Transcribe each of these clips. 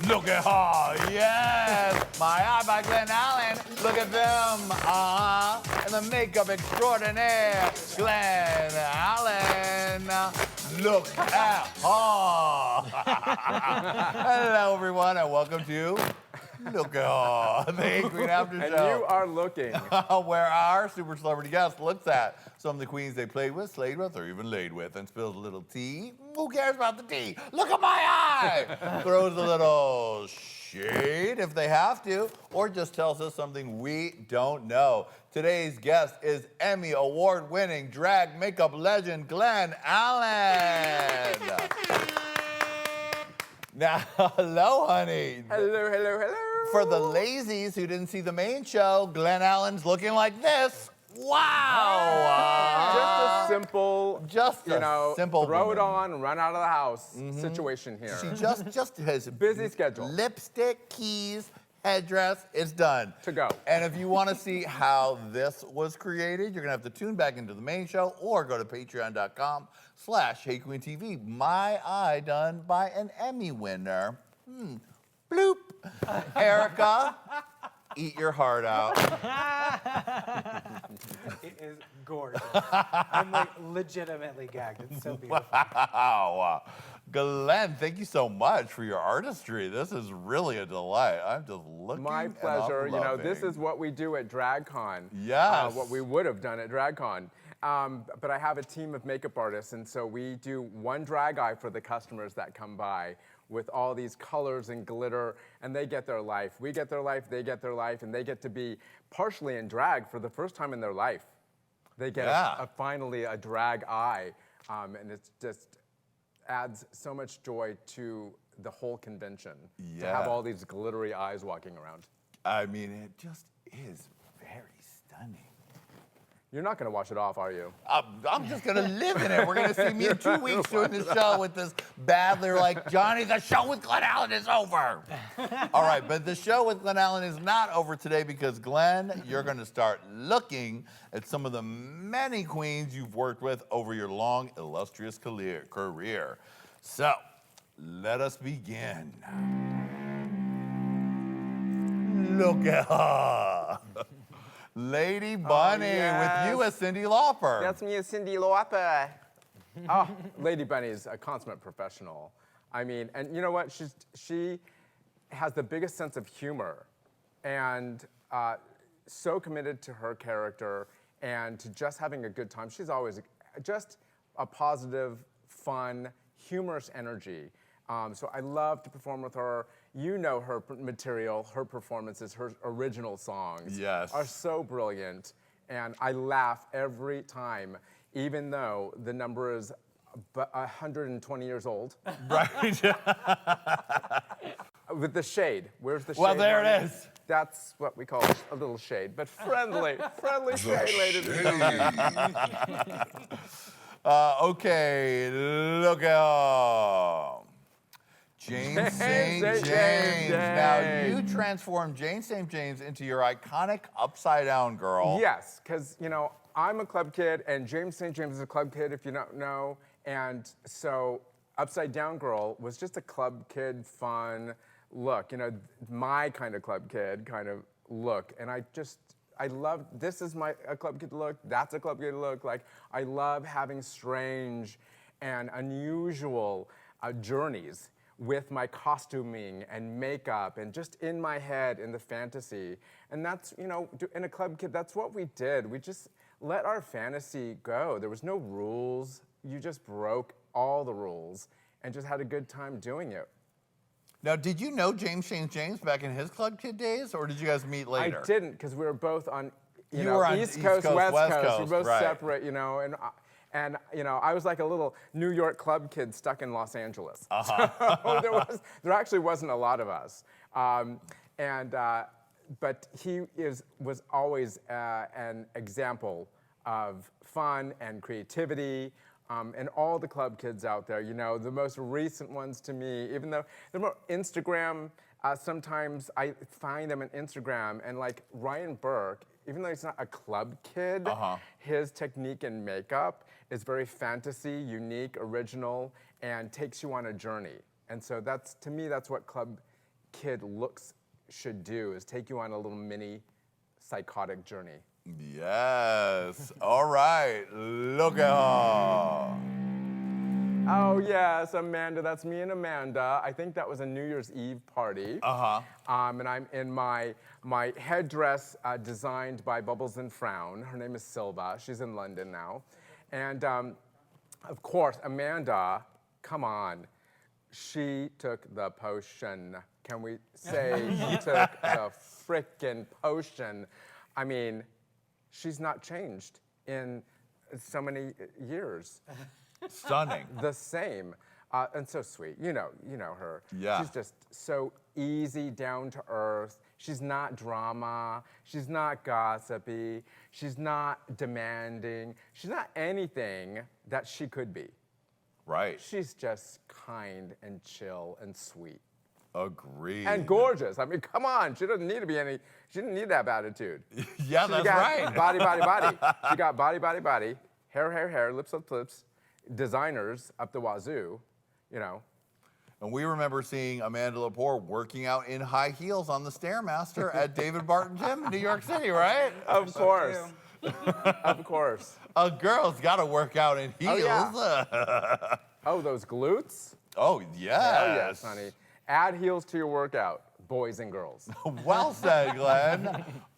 Look at her, yes! My Eye by Glen Alen. Look at them, and the makeup extraordinaire, Glen Alen. Look at her. Hello, everyone, and welcome to Look at her, the Qween After Show. And you are looking. Where our super celebrity guest looks at some of the queens they played with, slayed with, or even laid with, and spills a little tea. Who cares about the tea? Look at my eye! Throws a little shade if they have to, or just tells us something we don't know. Today's guest is Emmy award-winning drag makeup legend Glen Alen. Now, hello, honey. Hello, hello, hello. For the lazies who didn't see the main show, Glen Alen's looking like this. Wow! Just a simple, simple throw woman. it on, run out of the house situation here. She just has busy schedule. Lipstick, keys, headdress, it's done. To go. And if you want to see how this was created, you're going to have to tune back into the main show or go to patreon.com/HeyQueenTV. My Eye done by an Emmy winner. Bloop. Erica, eat your heart out. It is gorgeous. I'm like legitimately gagged. It's so beautiful. Wow. Glenn, thank you so much for your artistry. This is really a delight. I'm just looking. My pleasure. You know, this is what we do at DragCon. Yes. What we would have done at DragCon. But I have a team of makeup artists, and so we do one drag eye for the customers that come by with all these colors and glitter, and they get their life. We get their life, they get their life, and they get to be partially in drag for the first time in their life. They get finally a drag eye, and it just adds so much joy to the whole convention to have all these glittery eyes walking around. I mean, it just is very stunning. You're not going to wash it off, are you? I'm just going to live in it. We're going to see me in 2 weeks doing the show with this They're like, Johnny, the show with Glen Alen is over. All right, but the show with Glen Alen is not over today because, Glenn, you're going to start looking at some of the many queens you've worked with over your long, illustrious career. So, let us begin. Look at her. Lady Bunny with you as Cyndi Lauper. That's me as Cyndi Lauper. Oh, Lady Bunny is a consummate professional. I mean, and you know what? She has the biggest sense of humor and so committed to her character and to just having a good time. She's always just a positive, fun, humorous energy. So I love to perform with her. You know her material, her performances, her original songs are so brilliant. And I laugh every time, even though the number is 120 years old. Right. With the shade. Where's the shade? Well, there it is. That's what we call a little shade, but friendly shade, ladies and gentlemen. Okay, look at Jane St. James. Now, you transformed Jane St. James into your iconic upside down girl. Yes, because, you know, I'm a club kid, and James St. James is a club kid, if you don't know. And so Upside Down Girl was just a club kid, fun look, you know, my kind of club kid kind of look. And I love, this is a club kid look, that's a club kid look. Like, I love having strange and unusual journeys with my costuming and makeup and just in my head in the fantasy. And that's, you know, in a club kid, that's what we did. We just let our fantasy go. There was no rules. You just broke all the rules and just had a good time doing it. Now, did you know James St. James back in his club kid days, or did you guys meet later? I didn't, because we were both on, you were on East Coast, West Coast. We were both right. separate, you know, and you know, I was like a little New York club kid stuck in Los Angeles. So there actually wasn't a lot of us. But he was always an example of fun and creativity. And all the club kids out there, you know, the most recent ones to me, even though they're more Instagram, sometimes I find them on Instagram, and like Ryan Burke, even though he's not a club kid, his technique and makeup is very fantasy, unique, original, and takes you on a journey. And so that's, to me, that's what club kid looks should do is take you on a little mini psychotic journey. Yes. All right. Look at her. Oh yes, Amanda. That's me and Amanda. I think that was a New Year's Eve party. And I'm in my headdress designed by Bubbles and Frown. Her name is Silva. She's in London now, and of course, Amanda. Come on, she took the potion. Can we say she took the frickin' potion? I mean, she's not changed in so many years. Stunning. The same, and so sweet. You know her. Yeah. She's just so easy, down to earth. She's not drama. She's not gossipy. She's not demanding. She's not anything that she could be. Right. She's just kind and chill and sweet. Agreed. And gorgeous. I mean, come on. She doesn't need to be she didn't need that attitude. Yeah, that's right. Body, body, body. She got body, body, body. Hair, hair, hair. Lips, lips, lips. Designers up the wazoo, you know. And we remember seeing Amanda Lepore working out in high heels on the Stairmaster at David Barton Gym in New York City, right? Of course. Of course. A girl's got to work out in heels. Oh, yeah. Oh, those glutes? Oh, yes. Oh, yes, honey. Add heels to your workout, boys and girls. Well said, Glenn.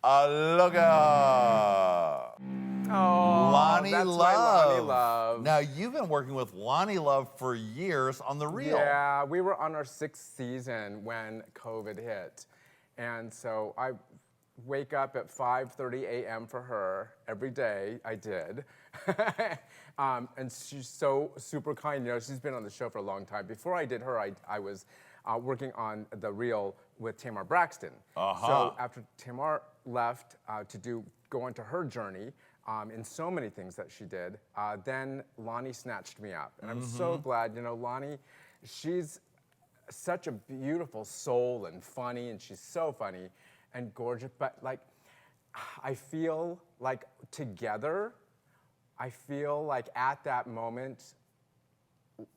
Look at her. Oh, Lonnie that's Love. my Lonnie Love. Now, you've been working with Lonnie Love for years on The Real. Yeah, we were on our 6th season when COVID hit. And so I wake up at 5:30 a.m. for her every day. I did. And she's so super kind. You know, she's been on the show for a long time. Before I did her, I was working on The Real with Tamar Braxton. So after Tamar left to go on to her journey, in so many things that she did, then Lonnie snatched me up. And I'm so glad, you know, Lonnie, she's such a beautiful soul and funny, and she's so funny and gorgeous, but like, I feel like together, I feel like at that moment,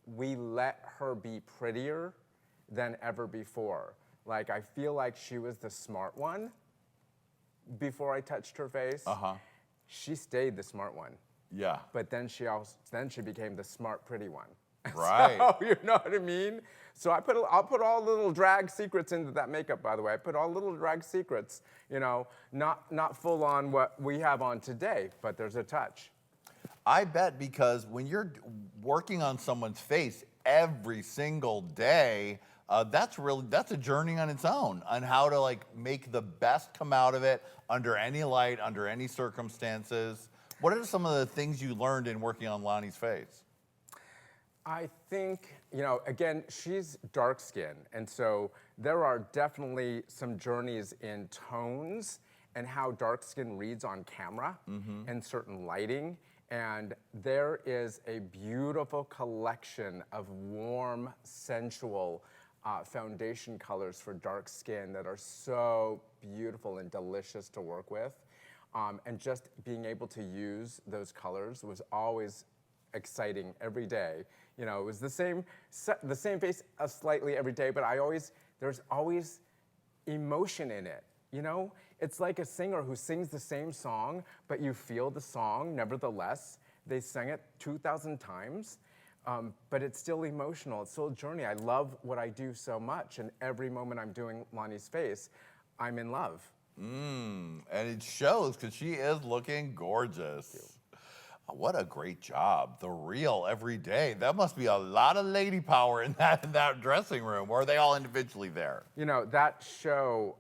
we let her be prettier than ever before. Like, I feel like she was the smart one before I touched her face. She stayed the smart one. Yeah. But then she became the smart, pretty one. Right. So, you know what I mean? So I'll put all the little drag secrets into that makeup, by the way. I put all little drag secrets, you know, not full on what we have on today, but there's a touch. I bet, because when you're working on someone's face every single day, that's a journey on its own on how to like make the best come out of it under any light, under any circumstances. What are some of the things you learned in working on Lonnie's face? I think, you know, again, she's dark skinned, and so there are definitely some journeys in tones and how dark skin reads on camera and certain lighting. And there is a beautiful collection of warm, sensual foundation colors for dark skin that are so beautiful and delicious to work with. And just being able to use those colors was always exciting every day. You know, it was the same face slightly every day, but there's always emotion in it. You know, it's like a singer who sings the same song, but you feel the song nevertheless. They sang it 2,000 times, but it's still emotional. It's still a journey. I love what I do so much, and every moment I'm doing Lonnie's face, I'm in love. And it shows, because she is looking gorgeous. What a great job. The Real every day. That must be a lot of lady power in that dressing room. Or are they all individually there? You know, that show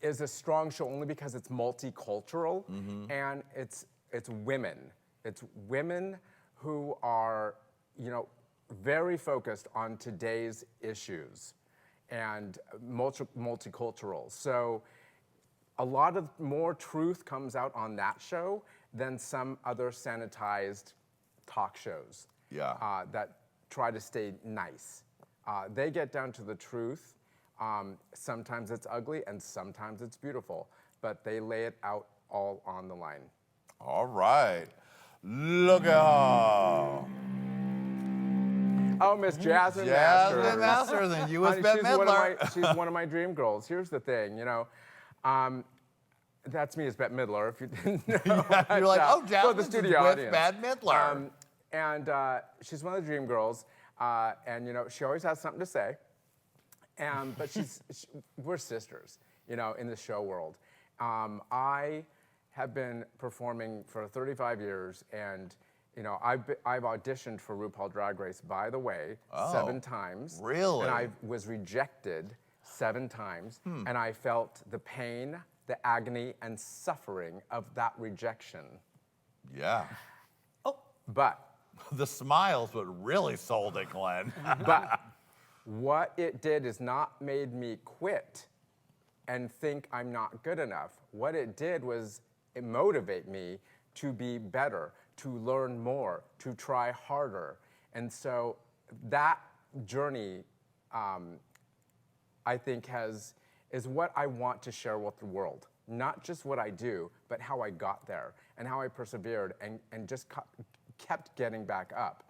is a strong show only because it's multicultural, and it's women. It's women who are, you know, very focused on today's issues and multicultural. So a lot of more truth comes out on that show than some other sanitized talk shows that try to stay nice. They get down to the truth. Sometimes it's ugly and sometimes it's beautiful, but they lay it out all on the line. All right. Look at her. Oh, Miss Jasmine Jasmine Masters. Masters, and you was Honey, Bette Midler. she's one of my dream girls. Here's the thing, that's me as Bette Midler, if you didn't know. You're like, oh, for the Jasmine's studio with audience. Bette Midler. And she's one of the dream girls, and she always has something to say. But we're sisters, in the show world. I have been performing for 35 years, and I've auditioned for RuPaul Drag Race, by the way, 7 times. Really? And I was rejected 7 times, and I felt the pain, the agony, and suffering of that rejection. Yeah. But The smiles what really sold it, Glenn. But what it did is not made me quit and think I'm not good enough. What it did was it motivate me to be better, to learn more, to try harder. And so that journey, I think is what I want to share with the world. Not just what I do, but how I got there and how I persevered and just kept getting back up.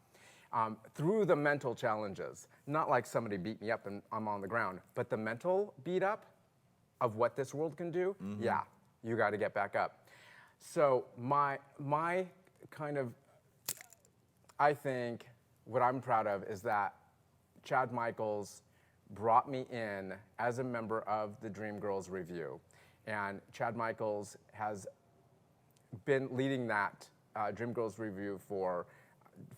Through the mental challenges, not like somebody beat me up and I'm on the ground, but the mental beat up of what this world can do, yeah, you got to get back up. So my kind of, I think what I'm proud of is that Chad Michaels brought me in as a member of the Dreamgirls Review. And Chad Michaels has been leading that Dreamgirls Review for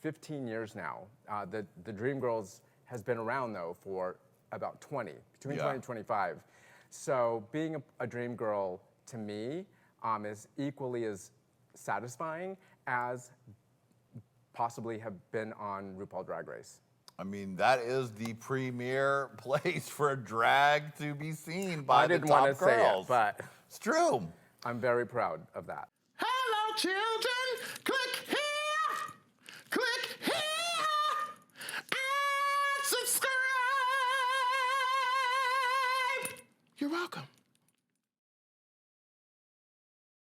15 years now. The Dreamgirls has been around, though, for about 20, between 20 and 25. So being a dream girl, to me, is equally as satisfying as possibly have been on RuPaul Drag Race. I mean, that is the premier place for drag to be seen by the top girls. I didn't want to say it, but it's true. I'm very proud of that. Hello, children. Click here. Click here. And subscribe. You're welcome.